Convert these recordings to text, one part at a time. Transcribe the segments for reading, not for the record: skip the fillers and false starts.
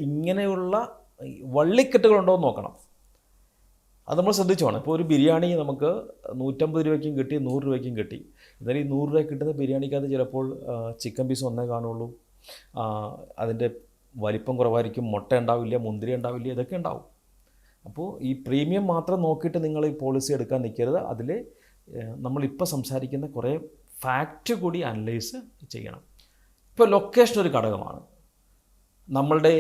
ഇങ്ങനെയുള്ള വള്ളിക്കെട്ടുകളുണ്ടോ എന്ന് നോക്കണം. അത് നമ്മൾ ശ്രദ്ധിച്ചു വേണം. ഇപ്പോൾ ഒരു ബിരിയാണി നമുക്ക് 150 രൂപയ്ക്കും കിട്ടി, 100 രൂപയ്ക്കും കിട്ടി. എന്നാലും ഈ 100 രൂപ കിട്ടുന്ന ബിരിയാണിക്കകത്ത് ചിലപ്പോൾ ചിക്കൻ പീസ് ഒന്നേ കാണുള്ളൂ, അതിൻ്റെ വലിപ്പം കുറവായിരിക്കും, മുട്ട ഉണ്ടാവില്ല, മുന്തിരി ഉണ്ടാവില്ല, ഇതൊക്കെ ഉണ്ടാവും. അപ്പോൾ ഈ പ്രീമിയം മാത്രം നോക്കിയിട്ട് നിങ്ങൾ ഈ പോളിസി എടുക്കാൻ നിൽക്കരുത്. അതിൽ നമ്മളിപ്പോൾ സംസാരിക്കുന്ന കുറേ ഫാക്റ്റ് കൂടി അനലൈസ് ചെയ്യണം. ഇപ്പോൾ ലൊക്കേഷൻ ഒരു ഘടകമാണ്. നമ്മളുടെ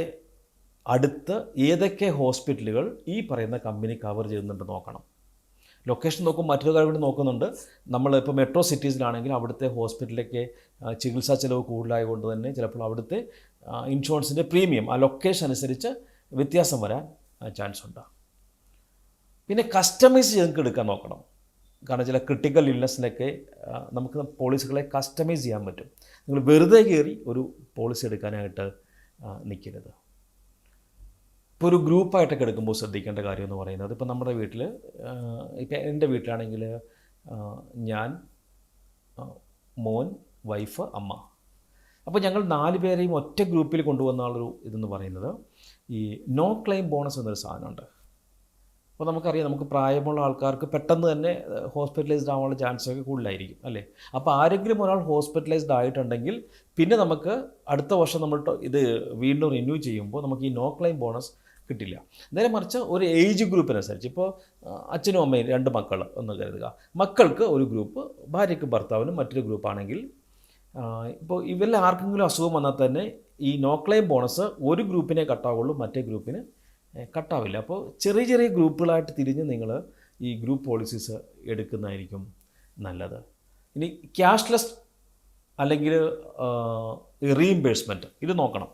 അടുത്ത് ഏതൊക്കെ ഹോസ്പിറ്റലുകൾ ഈ പറയുന്ന കമ്പനി കവർ ചെയ്യുന്നുണ്ട് നോക്കണം. ലൊക്കേഷൻ നോക്കും, മറ്റൊരു കാര്യം കൂടി നോക്കുന്നുണ്ട്. നമ്മളിപ്പോൾ മെട്രോ സിറ്റീസിലാണെങ്കിൽ അവിടുത്തെ ഹോസ്പിറ്റലിലേക്ക് ചികിത്സാ ചിലവ് കൂടുതലായതുകൊണ്ട് തന്നെ ചിലപ്പോൾ അവിടുത്തെ ഇൻഷുറൻസിൻ്റെ പ്രീമിയം ആ ലൊക്കേഷൻ അനുസരിച്ച് വ്യത്യാസം വരാൻ ചാൻസ് ഉണ്ട്. പിന്നെ കസ്റ്റമൈസ് ചെയ്ത് എടുക്കാൻ നോക്കണം. കാരണം ചില ക്രിട്ടിക്കൽ ഇൽനെസ്സിനൊക്കെ നമുക്ക് പോളിസികളെ കസ്റ്റമൈസ് ചെയ്യാൻ പറ്റും. നിങ്ങൾ വെറുതെ കയറി ഒരു പോളിസി എടുക്കാനായിട്ട് നിൽക്കരുത്. ഇപ്പോൾ ഒരു ഗ്രൂപ്പായിട്ടൊക്കെ എടുക്കുമ്പോൾ ശ്രദ്ധിക്കേണ്ട കാര്യം എന്ന് പറയുന്നത്, ഇപ്പോൾ നമ്മുടെ വീട്ടിൽ, ഇപ്പം എൻ്റെ വീട്ടിലാണെങ്കിൽ ഞാൻ, മോൻ, വൈഫ്, അമ്മ, അപ്പോൾ ഞങ്ങൾ 4 പേരെയും ഒറ്റ ഗ്രൂപ്പിൽ കൊണ്ടുവന്നാളൊരു ഇതെന്ന് പറയുന്നത് ഈ നോ ക്ലെയിം ബോണസ് എന്നൊരു സാധനമുണ്ട്. അപ്പോൾ നമുക്കറിയാം, നമുക്ക് പ്രായമുള്ള ആൾക്കാർക്ക് പെട്ടെന്ന് തന്നെ ഹോസ്പിറ്റലൈസ്ഡ് ആവാനുള്ള ചാൻസൊക്കെ കൂടുതലായിരിക്കും അല്ലേ. അപ്പോൾ ആരെങ്കിലും ഒരാൾ ഹോസ്പിറ്റലൈസ്ഡ് ആയിട്ടുണ്ടെങ്കിൽ പിന്നെ നമുക്ക് അടുത്ത വർഷം നമ്മൾ ഇത് വീണ്ടും റിന്യൂ ചെയ്യുമ്പോൾ നമുക്ക് ഈ നോ ക്ലെയിം ബോണസ് കിട്ടില്ല. നേരെ മറിച്ച് ഒരു ഏജ് ഗ്രൂപ്പിനനുസരിച്ച്, ഇപ്പോൾ അച്ഛനും അമ്മയും 2 മക്കൾ എന്ന് കരുതുക, മക്കൾക്ക് ഒരു ഗ്രൂപ്പ്, ഭാര്യയ്ക്ക് ഭർത്താവിനും മറ്റൊരു ഗ്രൂപ്പാണെങ്കിൽ, ഇപ്പോൾ ഇവരിൽ ആർക്കെങ്കിലും അസുഖം വന്നാൽ തന്നെ ഈ നോ ക്ലെയിം ബോണസ് ഒരു ഗ്രൂപ്പിനെ കട്ടാവുള്ളൂ, മറ്റേ ഗ്രൂപ്പിന് കട്ടാവില്ല. അപ്പോൾ ചെറിയ ചെറിയ ഗ്രൂപ്പുകളായിട്ട് തിരിഞ്ഞ് നിങ്ങൾ ഈ ഗ്രൂപ്പ് പോളിസീസ് എടുക്കുന്നതായിരിക്കും നല്ലത്. ഇനി ക്യാഷ്ലെസ് അല്ലെങ്കിൽ റീഇംബേഴ്സ്മെൻറ്റ് ഇത് നോക്കണം.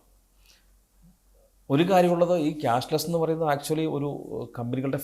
ഒരു കാര്യമുള്ളത്, ഈ ക്യാഷ്ലെസ് എന്ന് പറയുന്നത് ആക്ച്വലി ഒരു കമ്പനികളുടെ